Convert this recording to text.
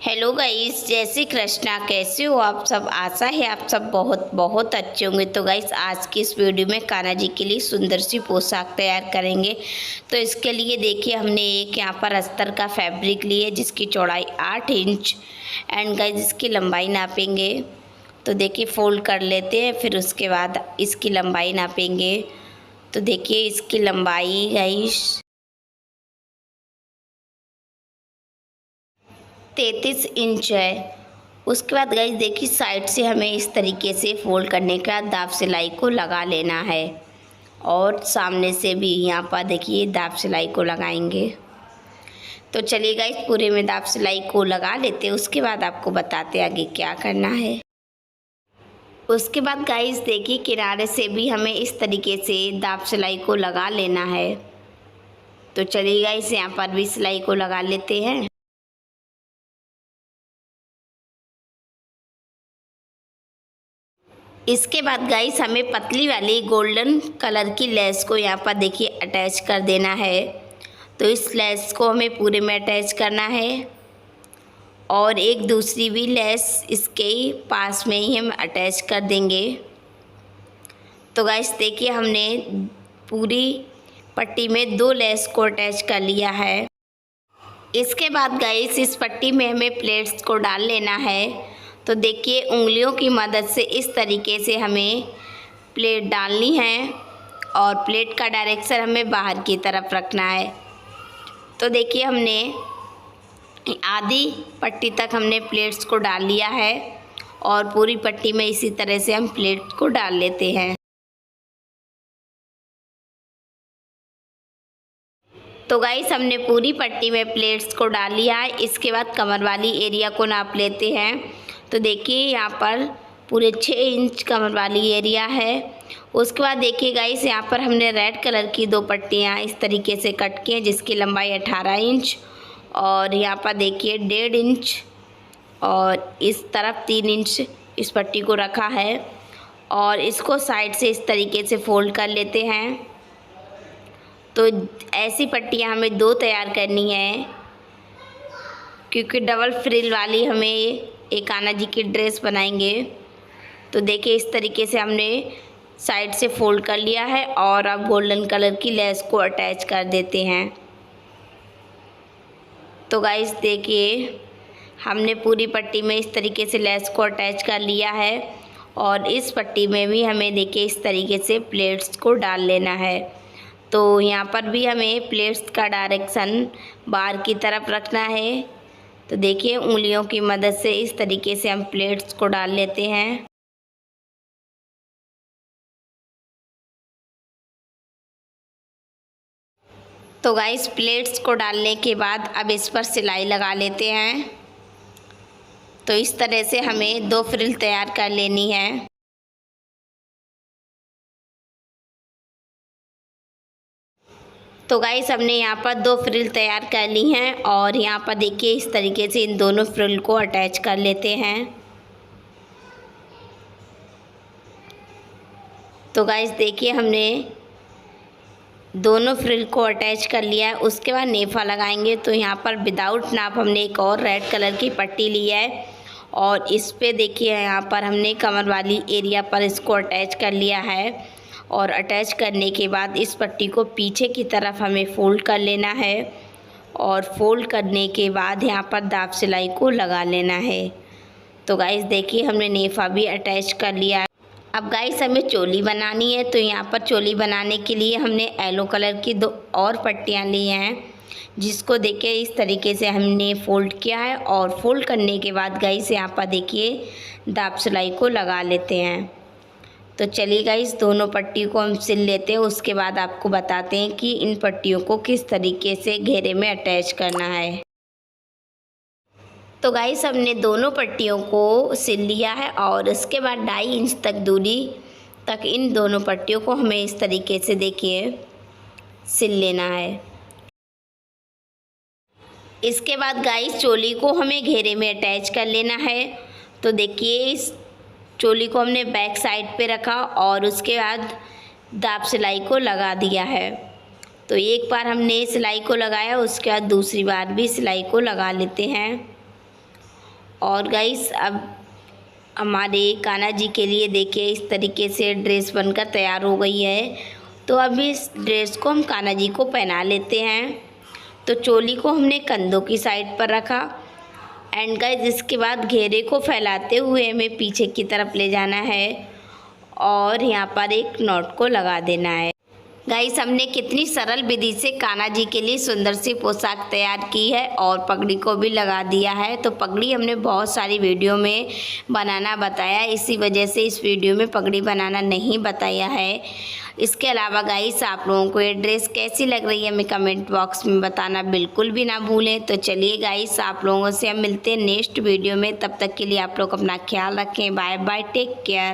Hello guys, जय श्री कृष्णा। कैसे हो आप सब? आशा है आप सब बहुत बहुत अच्छे होंगे। तो गाइस, आज की इस वीडियो में कान्हा जी के लिए सुंदर सी पोशाक तैयार करेंगे। तो इसके लिए देखिए, हमने एक यहाँ पर अस्तर का फैब्रिक लिए जिसकी चौड़ाई 8 इंच एंड गाइस इसकी लंबाई नापेंगे। तो देखिए, फोल्ड कर लेते हैं, फिर उसके बाद इसकी लंबाई नापेंगे। तो देखिए, इसकी लंबाई गाइस 33 इंच है। उसके बाद गाइस देखिए, साइड से हमें इस तरीके से फोल्ड करने के बाद दाब सिलाई को लगा लेना है और सामने से भी यहाँ पर देखिए दाब सिलाई को लगाएंगे। तो चलिए गाइस, पूरे में दाब सिलाई को लगा लेते हैं, उसके बाद आपको बताते आगे क्या करना है। उसके बाद गाइस देखिए, किनारे से भी हमें इस तरीके से दाब सिलाई को लगा लेना है। तो चलिए गाइस, यहाँ पर भी सिलाई को लगा लेते हैं। इसके बाद गाइस हमें पतली वाली गोल्डन कलर की लेस को यहाँ पर देखिए अटैच कर देना है। तो इस लेस को हमें पूरे में अटैच करना है और एक दूसरी भी लेस इसके पास में ही हम अटैच कर देंगे। तो गाइस देखिए, हमने पूरी पट्टी में 2 लेस को अटैच कर लिया है। इसके बाद गाइस इस पट्टी में हमें प्लेट्स को डाल लेना है। तो देखिए, उंगलियों की मदद से इस तरीके से हमें प्लेट डालनी है और प्लेट का डायरेक्शन हमें बाहर की तरफ रखना है। तो देखिए, हमने आधी पट्टी तक हमने प्लेट्स को डाल लिया है और पूरी पट्टी में इसी तरह से हम प्लेट को डाल लेते हैं। तो गाइस, हमने पूरी पट्टी में प्लेट्स को डाल लिया है। इसके बाद कमर वाली एरिया को नाप लेते हैं। तो देखिए, यहाँ पर पूरे 6 इंच कमर वाली एरिया है। उसके बाद देखिए गाइस, यहाँ पर हमने रेड कलर की 2 पट्टियाँ इस तरीके से कट की हैं जिसकी लंबाई 18 इंच और यहाँ पर देखिए 1.5 इंच और इस तरफ 3 इंच इस पट्टी को रखा है और इसको साइड से इस तरीके से फोल्ड कर लेते हैं। तो ऐसी पट्टियाँ हमें 2 तैयार करनी है क्योंकि डबल फ्रिल वाली हमें एक कान्हा जी की ड्रेस बनाएंगे। तो देखिए, इस तरीके से हमने साइड से फोल्ड कर लिया है और अब गोल्डन कलर की लेस को अटैच कर देते हैं। तो गाइस देखिए, हमने पूरी पट्टी में इस तरीके से लेस को अटैच कर लिया है और इस पट्टी में भी हमें देखिए इस तरीके से प्लेट्स को डाल लेना है। तो यहाँ पर भी हमें प्लेट्स का डायरेक्शन बाहर की तरफ रखना है। तो देखिए, उंगलियों की मदद से इस तरीके से हम प्लेट्स को डाल लेते हैं। तो गाइस, प्लेट्स को डालने के बाद अब इस पर सिलाई लगा लेते हैं। तो इस तरह से हमें 2 फ्रिल तैयार कर लेनी है। तो गाइस, हमने यहाँ पर 2 फ्रिल तैयार कर ली हैं और यहाँ पर देखिए इस तरीके से इन दोनों फ्रिल को अटैच कर लेते हैं। तो गाइस देखिए, हमने दोनों फ्रिल को अटैच कर लिया है। उसके बाद नेफा लगाएंगे। तो यहाँ पर विदाउट नाप हमने एक और रेड कलर की पट्टी ली है और इस पे देखिए यहाँ पर हमने कमर वाली एरिया पर इसको अटैच कर लिया है और अटैच करने के बाद इस पट्टी को पीछे की तरफ हमें फ़ोल्ड कर लेना है और फोल्ड करने के बाद यहाँ पर दाब सिलाई को लगा लेना है। तो गाइस देखिए, हमने नेफा भी अटैच कर लिया है। अब गाइस, हमें चोली बनानी है। तो यहाँ पर चोली बनाने के लिए हमने येलो कलर की 2 और पट्टियाँ ली हैं जिसको देखिए इस तरीके से हमने फ़ोल्ड किया है और फोल्ड करने के बाद गाइस यहाँ पर देखिए दाब सिलाई को लगा लेते हैं। तो चलिए गाइस, दोनों पट्टी को हम सिल लेते हैं, उसके बाद आपको बताते हैं कि इन पट्टियों को किस तरीके से घेरे में अटैच करना है। तो गाइस, हमने दोनों पट्टियों को सिल लिया है और उसके बाद 2.5 इंच तक दूरी तक इन दोनों पट्टियों को हमें इस तरीके से देखिए सिल लेना है। इसके बाद गाइस, चोली को हमें घेरे में अटैच कर लेना है। तो देखिए, इस चोली को हमने बैक साइड पे रखा और उसके बाद दाब सिलाई को लगा दिया है। तो एक बार हमने सिलाई को लगाया, उसके बाद दूसरी बार भी सिलाई को लगा लेते हैं। और गाइस अब हमारे कान्हा जी के लिए देखिए इस तरीके से ड्रेस बनकर तैयार हो गई है। तो अब इस ड्रेस को हम कान्हा जी को पहना लेते हैं। तो चोली को हमने कंधों की साइड पर रखा एंड गाइस इसके बाद घेरे को फैलाते हुए हमें पीछे की तरफ ले जाना है और यहाँ पर एक नॉट को लगा देना है। गाइस हमने कितनी सरल विधि से कान्हा जी के लिए सुंदर सी पोशाक तैयार की है और पगड़ी को भी लगा दिया है। तो पगड़ी हमने बहुत सारी वीडियो में बनाना बताया, इसी वजह से इस वीडियो में पगड़ी बनाना नहीं बताया है। इसके अलावा गाइस आप लोगों को ये ड्रेस कैसी लग रही है हमें कमेंट बॉक्स में बताना बिल्कुल भी ना भूलें। तो चलिए गाइस आप लोगों से हम मिलते हैं नेक्स्ट वीडियो में, तब तक के लिए आप लोग अपना ख्याल रखें। Bye bye, take care.